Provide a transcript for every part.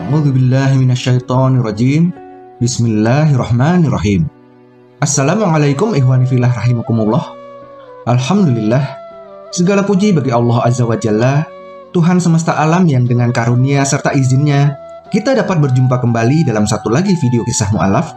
A'udzubillahi minasyaitonirrajim. Bismillahirrahmanirrahim. Assalamualaikum ihwani fillah rahimakumullah. Alhamdulillah, segala puji bagi Allah Azza wa Jalla, Tuhan semesta alam yang dengan karunia serta izinnya kita dapat berjumpa kembali dalam satu lagi video kisah mu'alaf.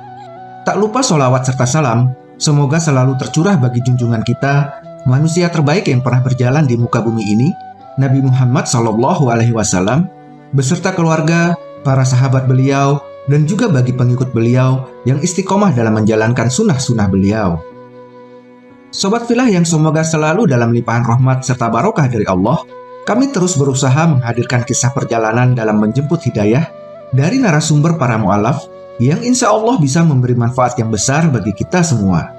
Tak lupa sholawat serta salam semoga selalu tercurah bagi junjungan kita, manusia terbaik yang pernah berjalan di muka bumi ini, Nabi Muhammad SAW, beserta keluarga, para sahabat beliau, dan juga bagi pengikut beliau yang istiqomah dalam menjalankan sunnah-sunnah beliau. Sobat Filah yang semoga selalu dalam limpahan rahmat serta barokah dari Allah, kami terus berusaha menghadirkan kisah perjalanan dalam menjemput hidayah dari narasumber para mu'alaf yang insya Allah bisa memberi manfaat yang besar bagi kita semua.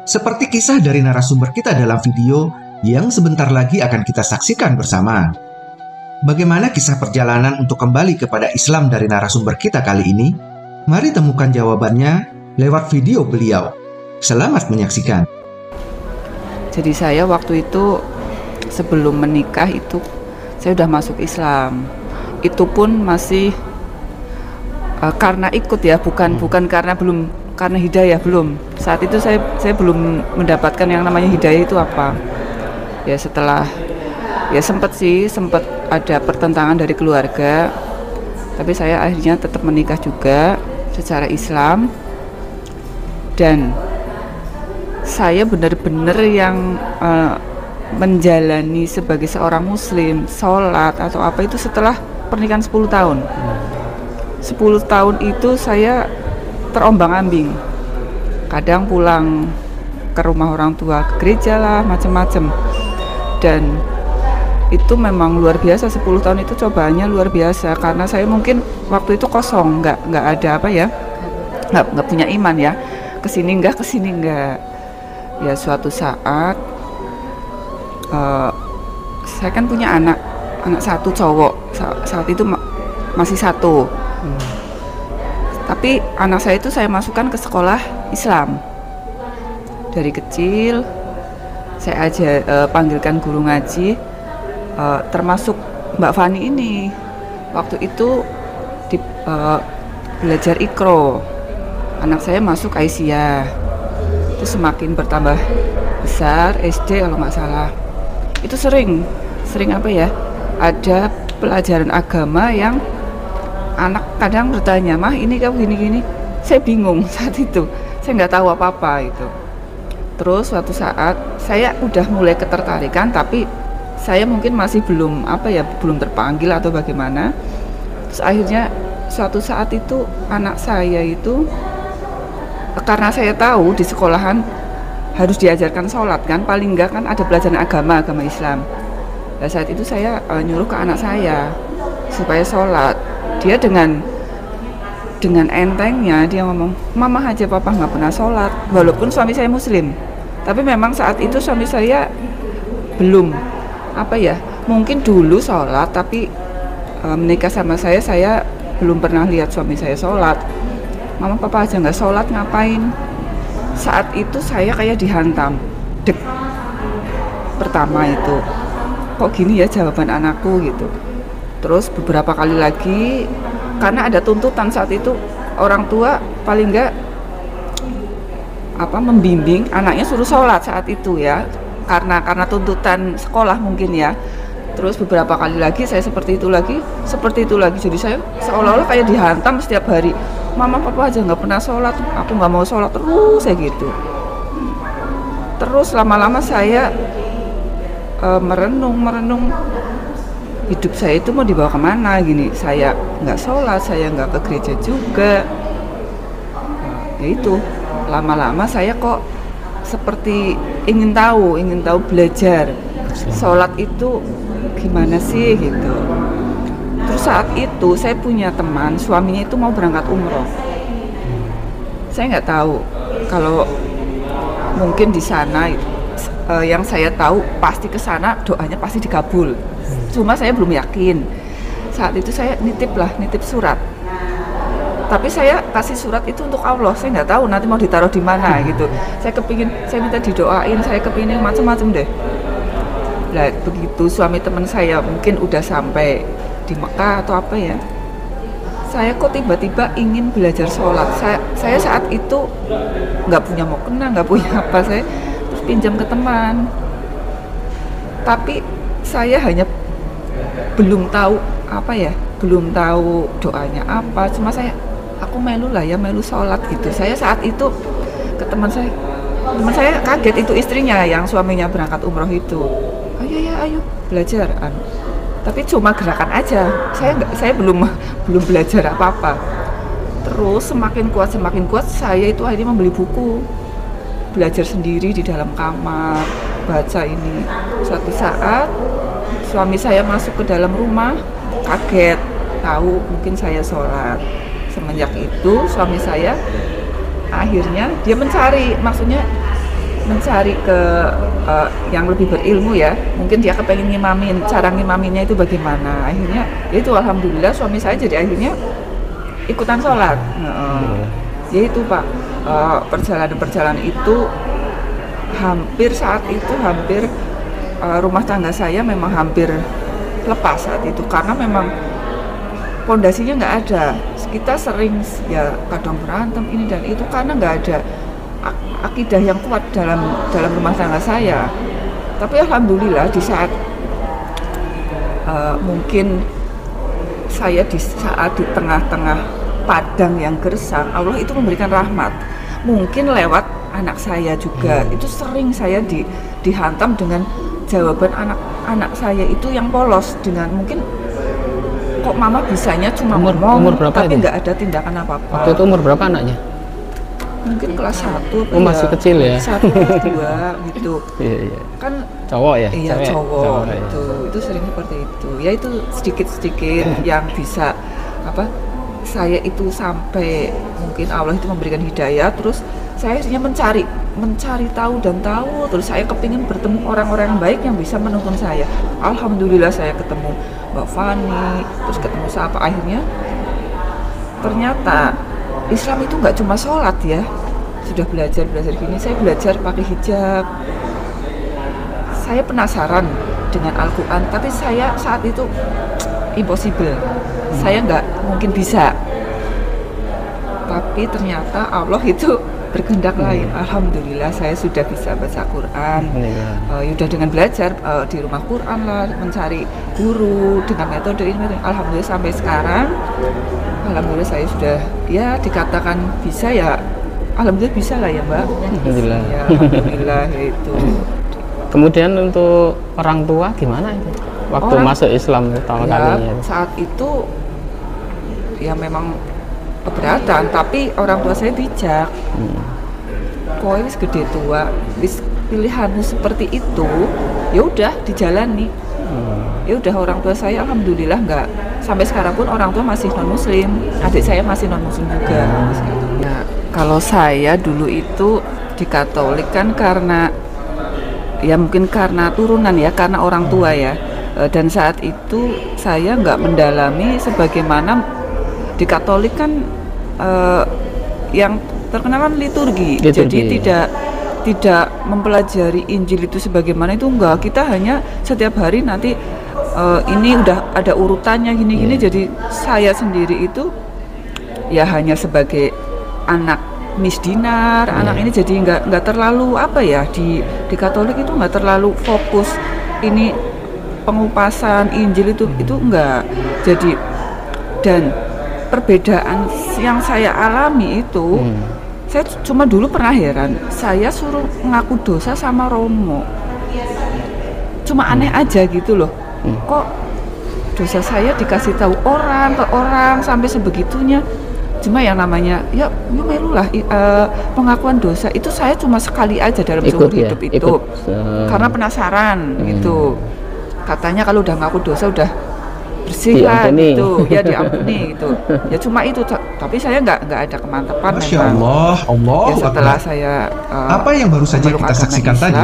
Seperti kisah dari narasumber kita dalam video yang sebentar lagi akan kita saksikan bersama. Bagaimana kisah perjalanan untuk kembali kepada Islam dari narasumber kita kali ini? Mari temukan jawabannya lewat video beliau. Selamat menyaksikan. Jadi saya waktu itu sebelum menikah itu saya sudah masuk Islam. Itu pun masih karena ikut ya, bukan karena hidayah, belum. Saat itu saya belum mendapatkan yang namanya hidayah itu apa. Ya setelah sempat ada pertentangan dari keluarga, tapi saya akhirnya tetap menikah juga secara Islam, dan saya benar-benar yang menjalani sebagai seorang muslim, sholat atau apa itu setelah pernikahan 10 tahun. 10 tahun itu saya terombang-ambing, kadang pulang ke rumah orang tua, ke gereja lah, macam-macam. Dan itu memang luar biasa, 10 tahun itu cobaannya luar biasa, karena saya mungkin waktu itu kosong, nggak ada apa ya, nggak punya iman ya, kesini enggak. Ya suatu saat saya kan punya anak satu cowok, saat itu masih satu. Tapi anak saya itu saya masukkan ke sekolah Islam dari kecil. Saya panggilkan guru ngaji, termasuk Mbak Fani ini. Waktu itu belajar Iqra. Anak saya masuk Aisyah. Itu semakin bertambah besar, SD kalau nggak salah. Itu sering apa ya? Ada pelajaran agama yang anak kadang bertanya, "Mah, ini kamu gini-gini." Saya bingung saat itu. Saya nggak tahu apa-apa itu. Terus suatu saat saya udah mulai ketertarikan, tapi saya mungkin masih belum terpanggil atau bagaimana. Terus akhirnya suatu saat itu anak saya itu, karena saya tahu di sekolahan harus diajarkan sholat kan, paling enggak kan ada pelajaran agama Islam. Nah, saat itu saya nyuruh ke anak saya supaya sholat. Dia dengan entengnya dia ngomong, "Mama aja, papa nggak pernah sholat." Walaupun suami saya muslim, tapi memang saat itu suami saya belum mungkin dulu sholat, tapi menikah sama saya belum pernah lihat suami saya sholat. "Mama, papa aja nggak sholat, ngapain?" Saat itu saya kayak dihantam, dek. Pertama itu, kok gini ya jawaban anakku gitu. Terus beberapa kali lagi, karena ada tuntutan saat itu, orang tua paling nggak membimbing anaknya suruh sholat saat itu ya, karena tuntutan sekolah mungkin ya. Terus beberapa kali lagi saya seperti itu lagi. Jadi saya seolah-olah kayak dihantam setiap hari. "Mama, papa aja nggak pernah sholat, aku nggak mau sholat terus," saya gitu. Terus lama-lama saya merenung, hidup saya itu mau dibawa kemana gini. Saya nggak sholat, saya nggak ke gereja juga. Ya itu, lama-lama saya kok seperti ingin tahu belajar sholat itu gimana sih gitu. Terus saat itu saya punya teman, suaminya itu mau berangkat umroh. Saya nggak tahu kalau mungkin di sana yang saya tahu pasti ke sana doanya pasti dikabul. Cuma saya belum yakin. Saat itu saya nitip surat. Tapi saya kasih surat itu untuk Allah. Saya nggak tahu nanti mau ditaruh di mana gitu. Saya minta didoain, saya kepingin macam-macam deh. Nah, begitu suami teman saya mungkin udah sampai di Mekah atau apa ya, saya kok tiba-tiba ingin belajar sholat. Saya saat itu nggak punya mukena, nggak punya apa, saya terus pinjam ke teman. Tapi saya hanya belum tahu apa ya, belum tahu doanya apa. Cuma aku melu lah ya, melu sholat gitu. Saya saat itu ke teman saya kaget, itu istrinya yang suaminya berangkat umroh itu. Ayo belajar. Tapi cuma gerakan aja, saya belum belajar apa-apa. Terus semakin kuat saya itu akhirnya membeli buku, belajar sendiri di dalam kamar, baca ini. Suatu saat suami saya masuk ke dalam rumah, kaget, tahu mungkin saya sholat. Semenjak itu suami saya akhirnya dia mencari ke yang lebih berilmu ya, mungkin dia kepengen ngimamin, cara ngimaminnya itu bagaimana. Akhirnya itu alhamdulillah suami saya jadi akhirnya ikutan sholat. Ya itu Pak, perjalanan itu hampir rumah tangga saya memang hampir lepas saat itu, karena memang pondasinya nggak ada. Kita sering ya kadang berantem ini dan itu karena nggak ada akidah yang kuat dalam rumah tangga saya. Tapi alhamdulillah di saat mungkin saya di tengah-tengah padang yang gersang, Allah itu memberikan rahmat. Mungkin lewat anak saya juga, itu sering saya dihantam dengan jawaban anak saya itu yang polos, dengan mungkin kok mama bisanya cuma ngomong tapi nggak ada tindakan apa-apa. Waktu itu umur berapa anaknya? Mungkin kelas 1 masih kecil ya? 1, 2 gitu. Iya. Kan cowok ya? Iya, cowok gitu. Itu sering seperti itu. Ya itu sedikit-sedikit yang bisa saya itu sampai mungkin Allah itu memberikan hidayah, terus saya akhirnya mencari tahu, terus saya kepingin bertemu orang-orang yang baik yang bisa menuntun saya. Alhamdulillah saya ketemu Mbak Fani, terus ketemu siapa, akhirnya ternyata Islam itu nggak cuma sholat ya. Sudah belajar gini, saya belajar pakai hijab. Saya penasaran dengan Al-Quran, tapi saya saat itu impossible. Saya nggak mungkin bisa. Tapi ternyata Allah itu berkehendak lain. Alhamdulillah saya sudah bisa baca Quran. Sudah dengan belajar di rumah Quran lah, mencari guru dengan metode ini. Alhamdulillah sampai sekarang, alhamdulillah saya sudah ya dikatakan bisa ya. Alhamdulillah bisa lah ya Mbak. Alhamdulillah. Ya, alhamdulillah itu. Kemudian untuk orang tua gimana itu? Waktu masuk Islam pertama kalinya? Saat itu ya memang keberatan, tapi orang tua saya bijak. Kok wis gede tua, wis pilihanmu seperti itu, ya udah dijalani. Ya udah, orang tua saya alhamdulillah nggak, sampai sekarang pun orang tua masih non muslim, adik saya masih non muslim juga. Nah, kalau saya dulu itu di Katolik kan karena ya mungkin karena turunan ya, karena orang tua ya. Dan saat itu saya nggak mendalami sebagaimana di Katolik kan yang terkenal kan liturgi. Jadi tidak mempelajari Injil itu sebagaimana itu, enggak. Kita hanya setiap hari nanti ini udah ada urutannya gini-gini. Jadi saya sendiri itu ya hanya sebagai anak misdinar, anak ini jadi nggak terlalu apa ya, di Katolik itu nggak terlalu fokus ini pengupasan Injil itu enggak. Jadi dan perbedaan yang saya alami itu, saya cuma dulu pernah heran, saya suruh ngaku dosa sama Romo, cuma aneh aja gitu loh. Kok dosa saya dikasih tahu orang ke orang sampai sebegitunya. Cuma yang namanya ya melulah pengakuan dosa itu saya cuma sekali aja dalam seumur hidup itu, karena penasaran gitu. Katanya kalau udah ngaku dosa udah bersih kan gitu, ya diampuni gitu. Ya cuma itu, tapi saya nggak ada kemantapan. Masya Allah, ya setelah saya apa yang baru saja kita saksikan tadi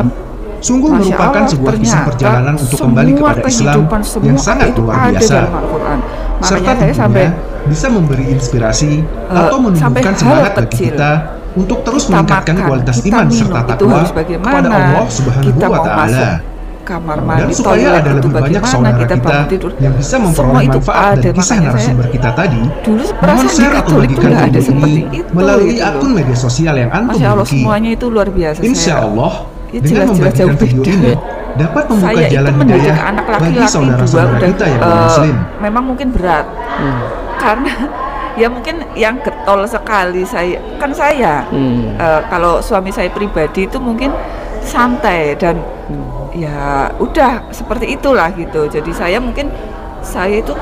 sungguh merupakan sebuah kisah perjalanan untuk kembali kepada Islam yang sangat luar biasa, serta tentunya bisa memberi inspirasi atau menumbuhkan semangat bagi kita untuk terus meningkatkan kualitas iman serta takwa kepada Allah Subhanahu wa Ta'ala. kamar Dan mandi, supaya toilet ada itu lebih banyak bagaimana saudara kita kita bangun tidur. yang bisa Semua memperoleh itu manfaat ada, dari kisah makanya saya narasumber kita tadi, dulu mohon perasaan di share atau Katolik itu bagikan nggak ada video seperti ini itu melalui gitu loh. akun media sosial yang antum Masya Allah, miliki. semuanya itu luar biasa. Insya Allah, Ya, dengan jelas-jelas membagikan jauh video beda. ini dapat membuka Saya itu jalan mendidik hidayah anak bagi laki-laki saudara-saudara udah kita yang non-muslim. memang mungkin berat karena ya mungkin yang getol sekali saya kalau suami saya pribadi itu mungkin santai dan ya udah seperti itulah gitu. Jadi saya mungkin saya itu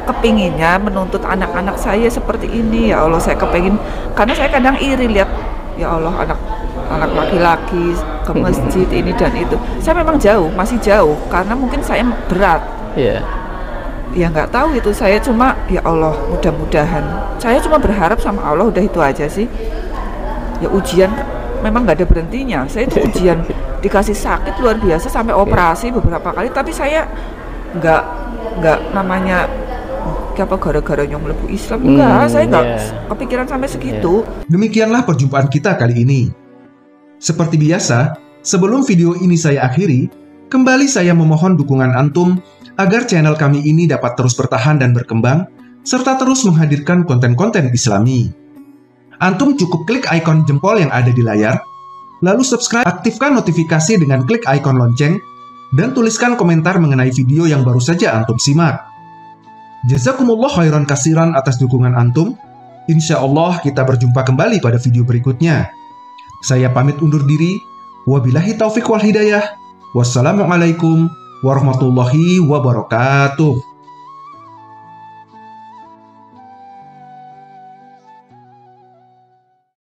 kepinginnya menuntut anak-anak saya seperti ini. Ya Allah, saya kepingin, karena saya kadang iri lihat ya Allah anak laki-laki ke masjid ini dan itu. Saya memang masih jauh karena mungkin saya berat. Iya. Ya nggak tahu itu, saya cuma ya Allah mudah-mudahan. Saya cuma berharap sama Allah, udah itu aja sih. Ya ujian memang nggak ada berhentinya. Saya itu ujian dikasih sakit luar biasa sampai operasi beberapa kali, tapi saya nggak namanya apa gara-gara nyong mlebu Islam enggak, saya nggak kepikiran sampai segitu. Demikianlah perjumpaan kita kali ini. Seperti biasa, sebelum video ini saya akhiri, kembali saya memohon dukungan antum agar channel kami ini dapat terus bertahan dan berkembang, serta terus menghadirkan konten-konten Islami. Antum cukup klik ikon jempol yang ada di layar, lalu subscribe, aktifkan notifikasi dengan klik ikon lonceng, dan tuliskan komentar mengenai video yang baru saja antum simak. Jazakumullah khairan kasiran atas dukungan antum. Insya Allah kita berjumpa kembali pada video berikutnya. Saya pamit undur diri. Wabillahi taufik wal hidayah. Wassalamualaikum warahmatullahi wabarakatuh.